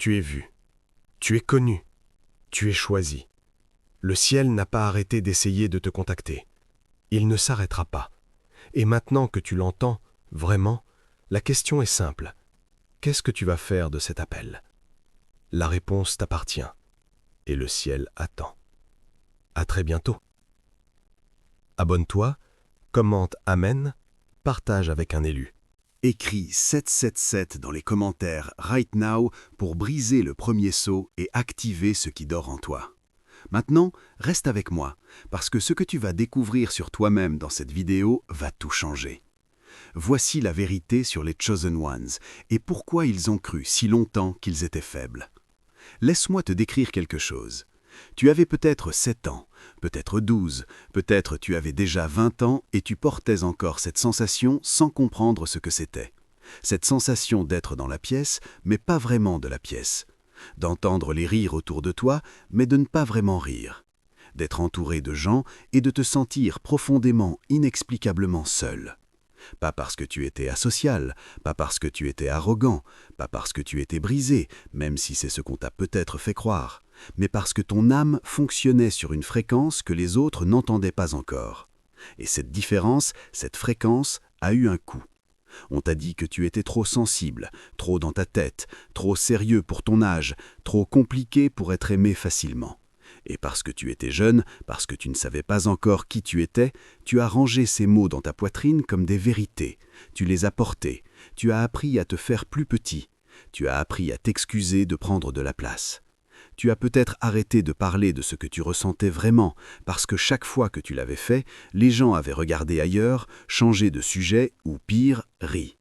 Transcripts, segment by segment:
Tu es vu, tu es connu, tu es choisi. Le ciel n'a pas arrêté d'essayer de te contacter. Il ne s'arrêtera pas. Et maintenant que tu l'entends, vraiment, la question est simple. Qu'est-ce que tu vas faire de cet appel? La réponse t'appartient. Et le ciel attend. À très bientôt. Abonne-toi, commente Amen, partage avec un élu. Écris 777 dans les commentaires right now pour briser le premier sceau et activer ce qui dort en toi. Maintenant, reste avec moi, parce que ce que tu vas découvrir sur toi-même dans cette vidéo va tout changer. Voici la vérité sur les Chosen Ones et pourquoi ils ont cru si longtemps qu'ils étaient faibles. Laisse-moi te décrire quelque chose. Tu avais peut-être 7 ans, peut-être 12, peut-être tu avais déjà 20 ans et tu portais encore cette sensation sans comprendre ce que c'était. Cette sensation d'être dans la pièce, mais pas vraiment de la pièce. D'entendre les rires autour de toi, mais de ne pas vraiment rire. D'être entouré de gens et de te sentir profondément, inexplicablement seul. Pas parce que tu étais asocial, pas parce que tu étais arrogant, pas parce que tu étais brisé, même si c'est ce qu'on t'a peut-être fait croire, mais parce que ton âme fonctionnait sur une fréquence que les autres n'entendaient pas encore. Et cette différence, cette fréquence, a eu un coût. On t'a dit que tu étais trop sensible, trop dans ta tête, trop sérieux pour ton âge, trop compliqué pour être aimé facilement. Et parce que tu étais jeune, parce que tu ne savais pas encore qui tu étais, tu as rangé ces mots dans ta poitrine comme des vérités. Tu les as portés. Tu as appris à te faire plus petit. Tu as appris à t'excuser de prendre de la place. Tu as peut-être arrêté de parler de ce que tu ressentais vraiment, parce que chaque fois que tu l'avais fait, les gens avaient regardé ailleurs, changé de sujet ou pire, ri.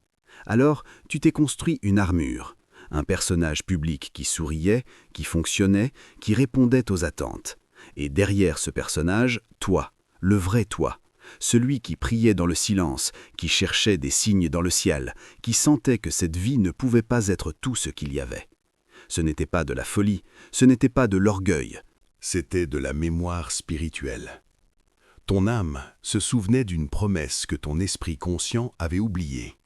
Alors, tu t'es construit une armure. Un personnage public qui souriait, qui fonctionnait, qui répondait aux attentes. Et derrière ce personnage, toi, le vrai toi, celui qui priait dans le silence, qui cherchait des signes dans le ciel, qui sentait que cette vie ne pouvait pas être tout ce qu'il y avait. Ce n'était pas de la folie, ce n'était pas de l'orgueil, c'était de la mémoire spirituelle. Ton âme se souvenait d'une promesse que ton esprit conscient avait oubliée.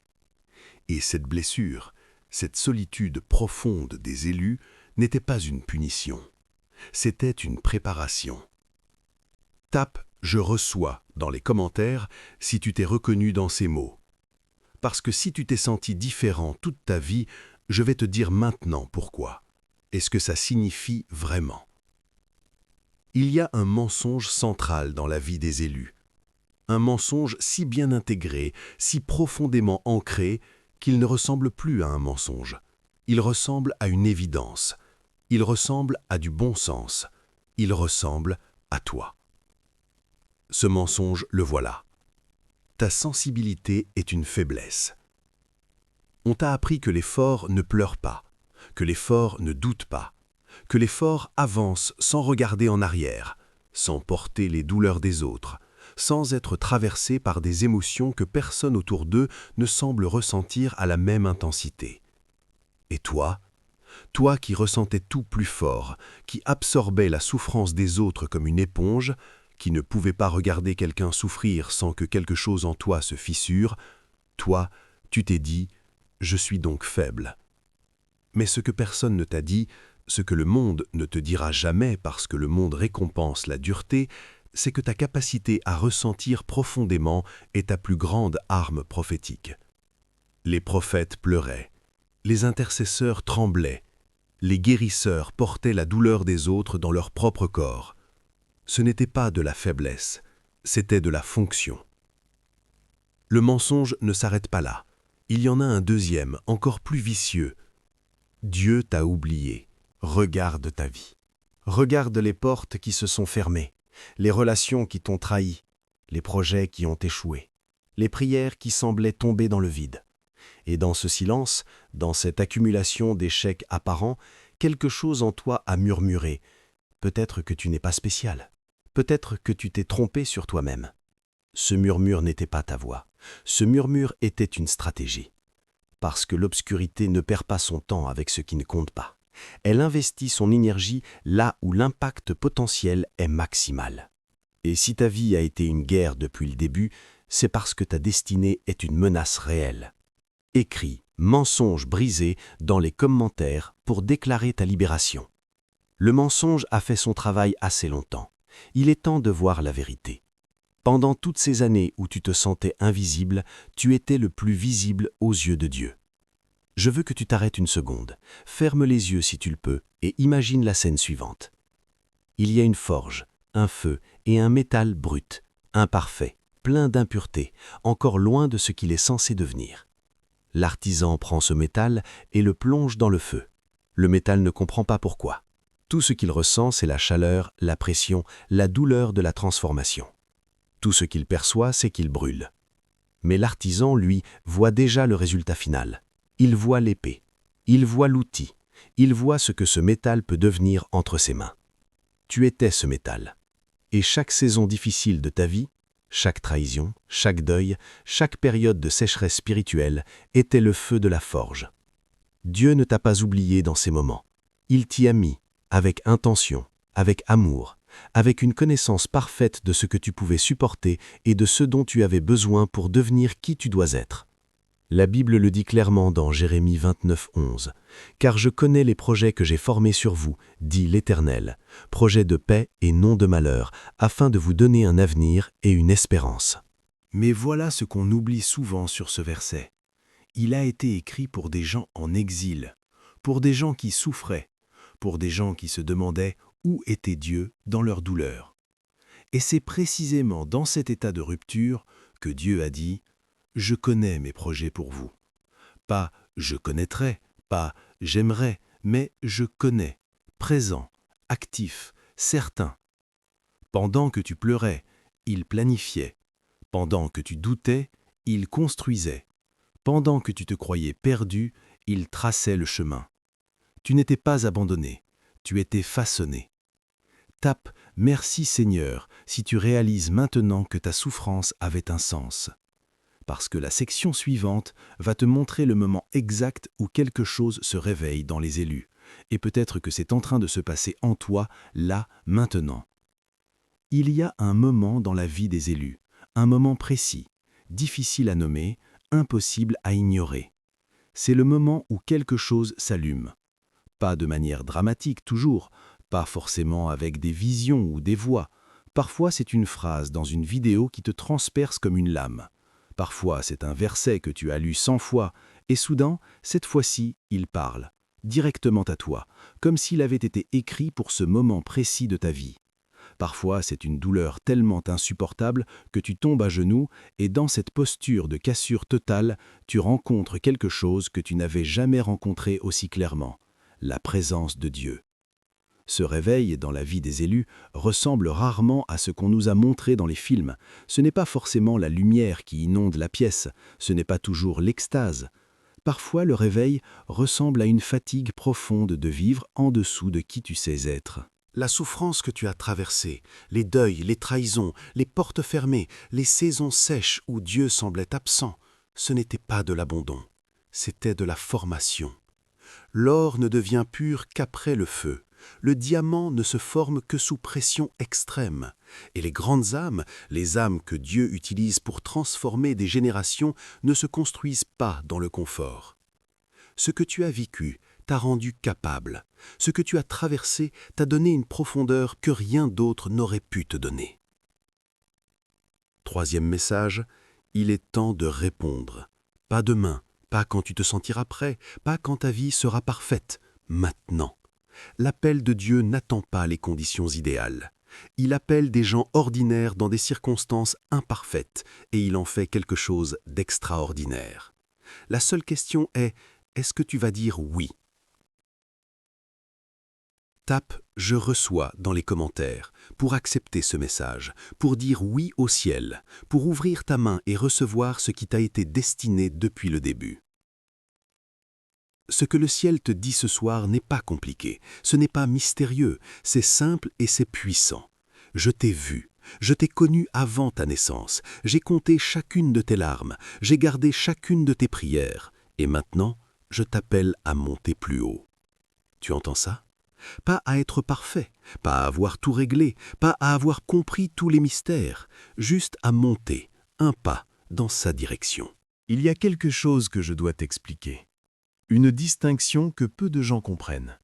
Et cette blessure, cette solitude profonde des élus n'était pas une punition, c'était une préparation. Tape « Je reçois » dans les commentaires si tu t'es reconnu dans ces mots. Parce que si tu t'es senti différent toute ta vie, je vais te dire maintenant pourquoi et ce que ça signifie vraiment. Il y a un mensonge central dans la vie des élus. Un mensonge si bien intégré, si profondément ancré, qu'il ne ressemble plus à un mensonge. Il ressemble à une évidence. Il ressemble à du bon sens. Il ressemble à toi. Ce mensonge, le voilà. Ta sensibilité est une faiblesse. On t'a appris que les forts ne pleurent pas, que les forts ne doutent pas, que les forts avancent sans regarder en arrière, sans porter les douleurs des autres, sans être traversés par des émotions que personne autour d'eux ne semble ressentir à la même intensité. Et toi, toi qui ressentais tout plus fort, qui absorbais la souffrance des autres comme une éponge, qui ne pouvais pas regarder quelqu'un souffrir sans que quelque chose en toi se fissure, toi, tu t'es dit « Je suis donc faible ». Mais ce que personne ne t'a dit, ce que le monde ne te dira jamais parce que le monde récompense la dureté, c'est que ta capacité à ressentir profondément est ta plus grande arme prophétique. Les prophètes pleuraient, les intercesseurs tremblaient, les guérisseurs portaient la douleur des autres dans leur propre corps. Ce n'était pas de la faiblesse, c'était de la fonction. Le mensonge ne s'arrête pas là. Il y en a un deuxième, encore plus vicieux. Dieu t'a oublié. Regarde ta vie. Regarde les portes qui se sont fermées, les relations qui t'ont trahi, les projets qui ont échoué, les prières qui semblaient tomber dans le vide. Et dans ce silence, dans cette accumulation d'échecs apparents, quelque chose en toi a murmuré. Peut-être que tu n'es pas spécial. Peut-être que tu t'es trompé sur toi-même. Ce murmure n'était pas ta voix. Ce murmure était une stratégie. Parce que l'obscurité ne perd pas son temps avec ce qui ne compte pas. Elle investit son énergie là où l'impact potentiel est maximal. Et si ta vie a été une guerre depuis le début, c'est parce que ta destinée est une menace réelle. Écris Mensonge brisé dans les commentaires pour déclarer ta libération. Le mensonge a fait son travail assez longtemps. Il est temps de voir la vérité. Pendant toutes ces années où tu te sentais invisible, tu étais le plus visible aux yeux de Dieu. Je veux que tu t'arrêtes une seconde, ferme les yeux si tu le peux et imagine la scène suivante. Il y a une forge, un feu et un métal brut, imparfait, plein d'impuretés, encore loin de ce qu'il est censé devenir. L'artisan prend ce métal et le plonge dans le feu. Le métal ne comprend pas pourquoi. Tout ce qu'il ressent, c'est la chaleur, la pression, la douleur de la transformation. Tout ce qu'il perçoit, c'est qu'il brûle. Mais l'artisan, lui, voit déjà le résultat final. Il voit l'épée, il voit l'outil, il voit ce que ce métal peut devenir entre ses mains. Tu étais ce métal. Et chaque saison difficile de ta vie, chaque trahison, chaque deuil, chaque période de sécheresse spirituelle était le feu de la forge. Dieu ne t'a pas oublié dans ces moments. Il t'y a mis, avec intention, avec amour, avec une connaissance parfaite de ce que tu pouvais supporter et de ce dont tu avais besoin pour devenir qui tu dois être. La Bible le dit clairement dans Jérémie 29, 11. « Car je connais les projets que j'ai formés sur vous, dit l'Éternel, projets de paix et non de malheur, afin de vous donner un avenir et une espérance. » Mais voilà ce qu'on oublie souvent sur ce verset. Il a été écrit pour des gens en exil, pour des gens qui souffraient, pour des gens qui se demandaient où était Dieu dans leur douleur. Et c'est précisément dans cet état de rupture que Dieu a dit « Je connais mes projets pour vous ». Pas « je connaîtrai », pas « j'aimerais », mais « je connais », présent, actif, certain. Pendant que tu pleurais, il planifiait. Pendant que tu doutais, il construisait. Pendant que tu te croyais perdu, il traçait le chemin. Tu n'étais pas abandonné, tu étais façonné. Tape « Merci Seigneur » si tu réalises maintenant que ta souffrance avait un sens. Parce que la section suivante va te montrer le moment exact où quelque chose se réveille dans les élus, et peut-être que c'est en train de se passer en toi, là, maintenant. Il y a un moment dans la vie des élus, un moment précis, difficile à nommer, impossible à ignorer. C'est le moment où quelque chose s'allume. Pas de manière dramatique toujours, pas forcément avec des visions ou des voix. Parfois c'est une phrase dans une vidéo qui te transperce comme une lame. Parfois c'est un verset que tu as lu 100 fois, et soudain, cette fois-ci, il parle, directement à toi, comme s'il avait été écrit pour ce moment précis de ta vie. Parfois c'est une douleur tellement insupportable que tu tombes à genoux, et dans cette posture de cassure totale, tu rencontres quelque chose que tu n'avais jamais rencontré aussi clairement, la présence de Dieu. Ce réveil dans la vie des élus ressemble rarement à ce qu'on nous a montré dans les films. Ce n'est pas forcément la lumière qui inonde la pièce, ce n'est pas toujours l'extase. Parfois le réveil ressemble à une fatigue profonde de vivre en dessous de qui tu sais être. La souffrance que tu as traversée, les deuils, les trahisons, les portes fermées, les saisons sèches où Dieu semblait absent, ce n'était pas de l'abandon, c'était de la formation. L'or ne devient pur qu'après le feu. Le diamant ne se forme que sous pression extrême. Et les grandes âmes, les âmes que Dieu utilise pour transformer des générations, ne se construisent pas dans le confort. Ce que tu as vécu t'a rendu capable. Ce que tu as traversé t'a donné une profondeur que rien d'autre n'aurait pu te donner. Troisième message, il est temps de répondre. Pas demain, pas quand tu te sentiras prêt, pas quand ta vie sera parfaite, maintenant. L'appel de Dieu n'attend pas les conditions idéales. Il appelle des gens ordinaires dans des circonstances imparfaites et il en fait quelque chose d'extraordinaire. La seule question est-ce que tu vas dire oui? Tape « Je reçois » dans les commentaires pour accepter ce message, pour dire oui au ciel, pour ouvrir ta main et recevoir ce qui t'a été destiné depuis le début. Ce que le ciel te dit ce soir n'est pas compliqué, ce n'est pas mystérieux, c'est simple et c'est puissant. Je t'ai vu, je t'ai connu avant ta naissance, j'ai compté chacune de tes larmes, j'ai gardé chacune de tes prières, et maintenant, je t'appelle à monter plus haut. Tu entends ça? Pas à être parfait, pas à avoir tout réglé, pas à avoir compris tous les mystères, juste à monter, un pas, dans sa direction. Il y a quelque chose que je dois t'expliquer. Une distinction que peu de gens comprennent.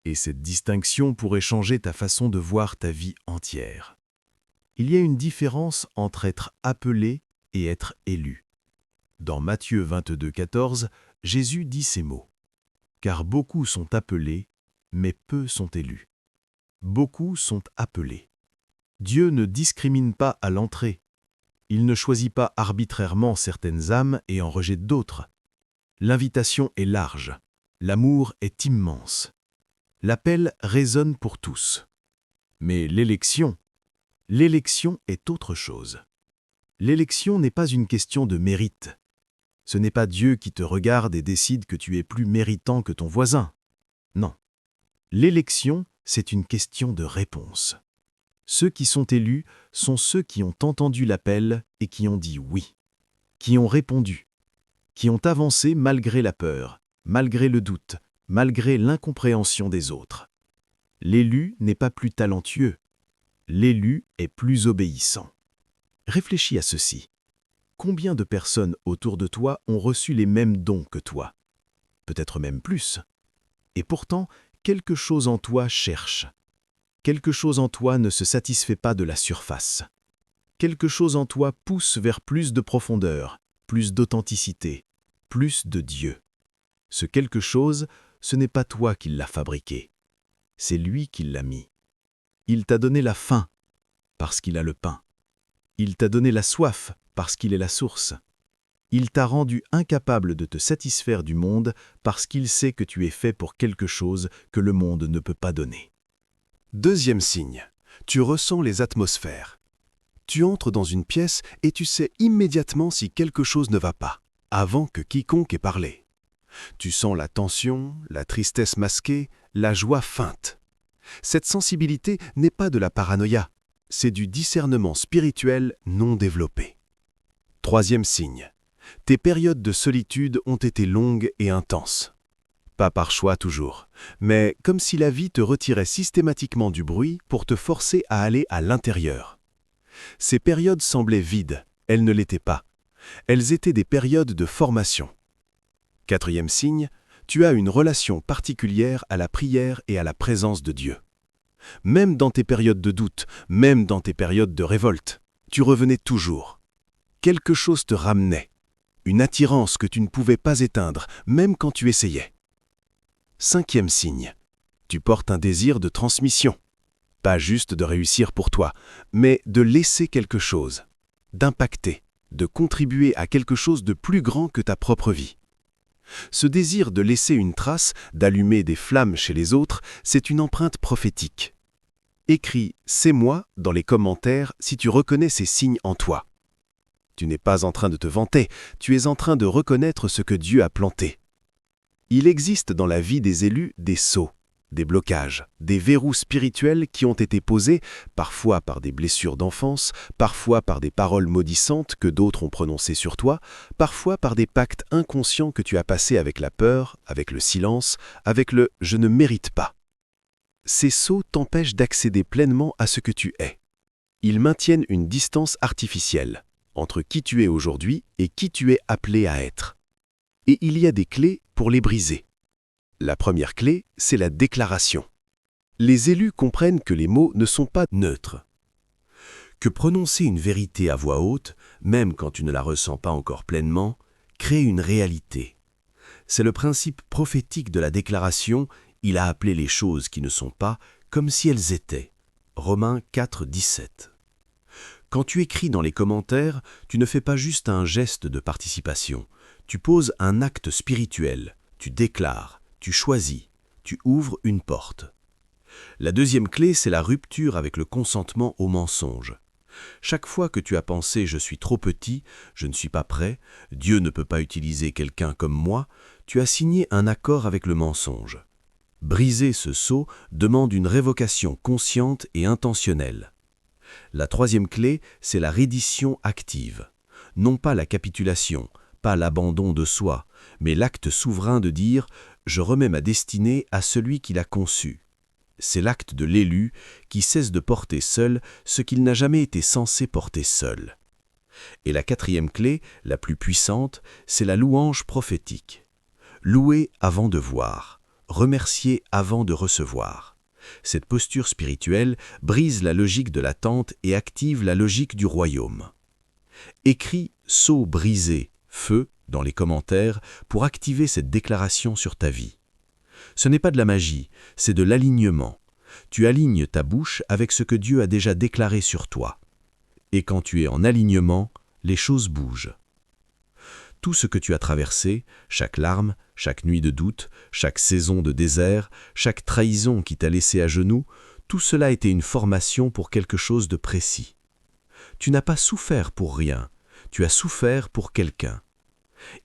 Et cette distinction pourrait changer ta façon de voir ta vie entière. Il y a une différence entre être appelé et être élu. Dans Matthieu 22, 14, Jésus dit ces mots. « Car beaucoup sont appelés, mais peu sont élus. Beaucoup sont appelés. » Dieu ne discrimine pas à l'entrée. Il ne choisit pas arbitrairement certaines âmes et en rejette d'autres. L'invitation est large. L'amour est immense. L'appel résonne pour tous. Mais l'élection est autre chose. L'élection n'est pas une question de mérite. Ce n'est pas Dieu qui te regarde et décide que tu es plus méritant que ton voisin. Non. L'élection, c'est une question de réponse. Ceux qui sont élus sont ceux qui ont entendu l'appel et qui ont dit oui, qui ont répondu, qui ont avancé malgré la peur, malgré le doute, malgré l'incompréhension des autres. L'élu n'est pas plus talentueux. L'élu est plus obéissant. Réfléchis à ceci. Combien de personnes autour de toi ont reçu les mêmes dons que toi? Peut-être même plus. Et pourtant, quelque chose en toi cherche. Quelque chose en toi ne se satisfait pas de la surface. Quelque chose en toi pousse vers plus de profondeur, plus d'authenticité, plus de Dieu. Ce quelque chose, ce n'est pas toi qui l'as fabriqué. C'est lui qui l'a mis. Il t'a donné la faim, parce qu'il a le pain. Il t'a donné la soif, parce qu'il est la source. Il t'a rendu incapable de te satisfaire du monde, parce qu'il sait que tu es fait pour quelque chose que le monde ne peut pas donner. Deuxième signe, tu ressens les atmosphères. Tu entres dans une pièce et tu sais immédiatement si quelque chose ne va pas, avant que quiconque ait parlé. Tu sens la tension, la tristesse masquée, la joie feinte. Cette sensibilité n'est pas de la paranoïa, c'est du discernement spirituel non développé. Troisième signe, tes périodes de solitude ont été longues et intenses. Pas par choix toujours, mais comme si la vie te retirait systématiquement du bruit pour te forcer à aller à l'intérieur. Ces périodes semblaient vides, elles ne l'étaient pas. Elles étaient des périodes de formation. Quatrième signe, tu as une relation particulière à la prière et à la présence de Dieu. Même dans tes périodes de doute, même dans tes périodes de révolte, tu revenais toujours. Quelque chose te ramenait, une attirance que tu ne pouvais pas éteindre, même quand tu essayais. Cinquième signe, tu portes un désir de transmission. Pas juste de réussir pour toi, mais de laisser quelque chose, d'impacter, de contribuer à quelque chose de plus grand que ta propre vie. Ce désir de laisser une trace, d'allumer des flammes chez les autres, c'est une empreinte prophétique. Écris « C'est moi » dans les commentaires si tu reconnais ces signes en toi. Tu n'es pas en train de te vanter, tu es en train de reconnaître ce que Dieu a planté. Il existe dans la vie des élus des sceaux, des blocages, des verrous spirituels qui ont été posés, parfois par des blessures d'enfance, parfois par des paroles maudissantes que d'autres ont prononcées sur toi, parfois par des pactes inconscients que tu as passés avec la peur, avec le silence, avec le « je ne mérite pas ». Ces sceaux t'empêchent d'accéder pleinement à ce que tu es. Ils maintiennent une distance artificielle entre qui tu es aujourd'hui et qui tu es appelé à être. Et il y a des clés pour les briser. La première clé, c'est la déclaration. Les élus comprennent que les mots ne sont pas neutres. Que prononcer une vérité à voix haute, même quand tu ne la ressens pas encore pleinement, crée une réalité. C'est le principe prophétique de la déclaration, il a appelé les choses qui ne sont pas comme si elles étaient. Romains 4, 17. Quand tu écris dans les commentaires, tu ne fais pas juste un geste de participation. Tu poses un acte spirituel, tu déclares, tu choisis, tu ouvres une porte. La deuxième clé, c'est la rupture avec le consentement au mensonge. Chaque fois que tu as pensé « je suis trop petit, je ne suis pas prêt, Dieu ne peut pas utiliser quelqu'un comme moi », tu as signé un accord avec le mensonge. Briser ce sceau demande une révocation consciente et intentionnelle. La troisième clé, c'est la reddition active. Non pas la capitulation, pas l'abandon de soi, mais l'acte souverain de dire « je remets ma destinée à celui qui l'a conçue ». C'est l'acte de l'élu qui cesse de porter seul ce qu'il n'a jamais été censé porter seul. Et la quatrième clé, la plus puissante, c'est la louange prophétique. Louer avant de voir, remercier avant de recevoir. Cette posture spirituelle brise la logique de l'attente et active la logique du royaume. Écris « seau brisé, feu » dans les commentaires pour activer cette déclaration sur ta vie. Ce n'est pas de la magie, c'est de l'alignement. Tu alignes ta bouche avec ce que Dieu a déjà déclaré sur toi. Et quand tu es en alignement, les choses bougent. Tout ce que tu as traversé, chaque larme, chaque nuit de doute, chaque saison de désert, chaque trahison qui t'a laissé à genoux, tout cela était une formation pour quelque chose de précis. Tu n'as pas souffert pour rien, tu as souffert pour quelqu'un.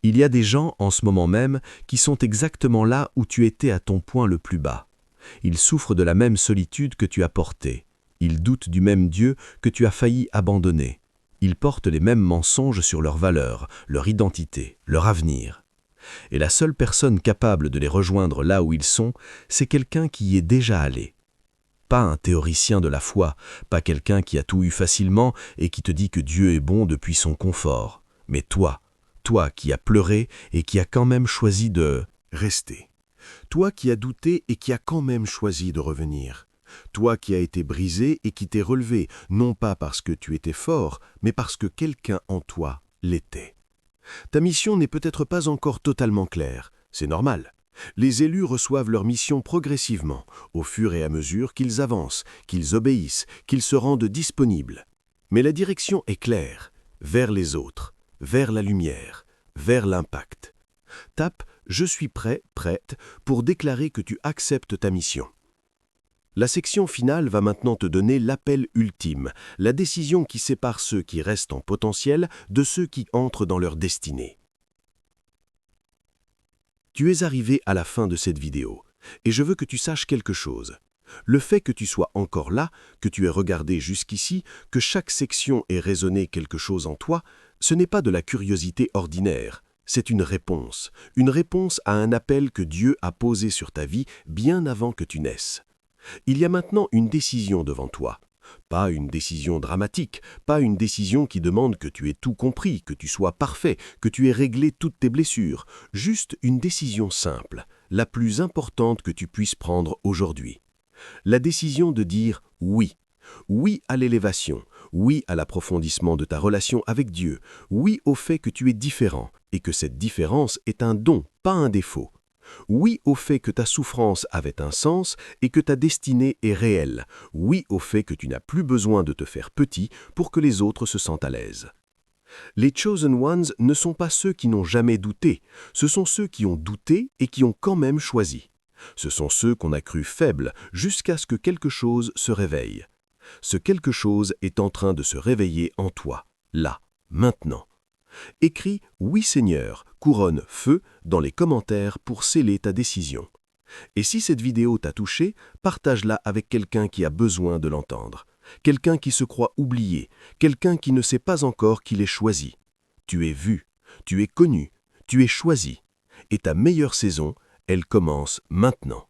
Il y a des gens en ce moment même qui sont exactement là où tu étais à ton point le plus bas. Ils souffrent de la même solitude que tu as portée. Ils doutent du même Dieu que tu as failli abandonner. Ils portent les mêmes mensonges sur leurs valeurs, leur identité, leur avenir. Et la seule personne capable de les rejoindre là où ils sont, c'est quelqu'un qui y est déjà allé. Pas un théoricien de la foi, pas quelqu'un qui a tout eu facilement et qui te dit que Dieu est bon depuis son confort, mais toi qui as pleuré et qui as quand même choisi de Rester. Toi qui as douté et qui as quand même choisi de revenir. Toi qui as été brisé et qui t'es relevé, non pas parce que tu étais fort, mais parce que quelqu'un en toi l'était. Ta mission n'est peut-être pas encore totalement claire, c'est normal. Les élus reçoivent leur mission progressivement, au fur et à mesure qu'ils avancent, qu'ils obéissent, qu'ils se rendent disponibles. Mais la direction est claire, vers les autres, vers la lumière, vers l'impact. Tape « Je suis prêt, prête » pour déclarer que tu acceptes ta mission. La section finale va maintenant te donner l'appel ultime, la décision qui sépare ceux qui restent en potentiel de ceux qui entrent dans leur destinée. Tu es arrivé à la fin de cette vidéo, et je veux que tu saches quelque chose. Le fait que tu sois encore là, que tu aies regardé jusqu'ici, que chaque section ait résonné quelque chose en toi, ce n'est pas de la curiosité ordinaire, c'est une réponse à un appel que Dieu a posé sur ta vie bien avant que tu naisses. Il y a maintenant une décision devant toi. Pas une décision dramatique, pas une décision qui demande que tu aies tout compris, que tu sois parfait, que tu aies réglé toutes tes blessures. Juste une décision simple, la plus importante que tu puisses prendre aujourd'hui. La décision de dire oui. Oui à l'élévation, oui à l'approfondissement de ta relation avec Dieu, oui au fait que tu es différent et que cette différence est un don, pas un défaut. Oui au fait que ta souffrance avait un sens et que ta destinée est réelle. Oui au fait que tu n'as plus besoin de te faire petit pour que les autres se sentent à l'aise. Les Chosen Ones ne sont pas ceux qui n'ont jamais douté, ce sont ceux qui ont douté et qui ont quand même choisi. Ce sont ceux qu'on a cru faibles jusqu'à ce que quelque chose se réveille. Ce quelque chose est en train de se réveiller en toi, là, maintenant. Écris « Oui Seigneur » couronne feu dans les commentaires pour sceller ta décision. Et si cette vidéo t'a touché, partage-la avec quelqu'un qui a besoin de l'entendre. Quelqu'un qui se croit oublié, quelqu'un qui ne sait pas encore qu'il est choisi. Tu es vu, tu es connu, tu es choisi. Et ta meilleure saison, elle commence maintenant.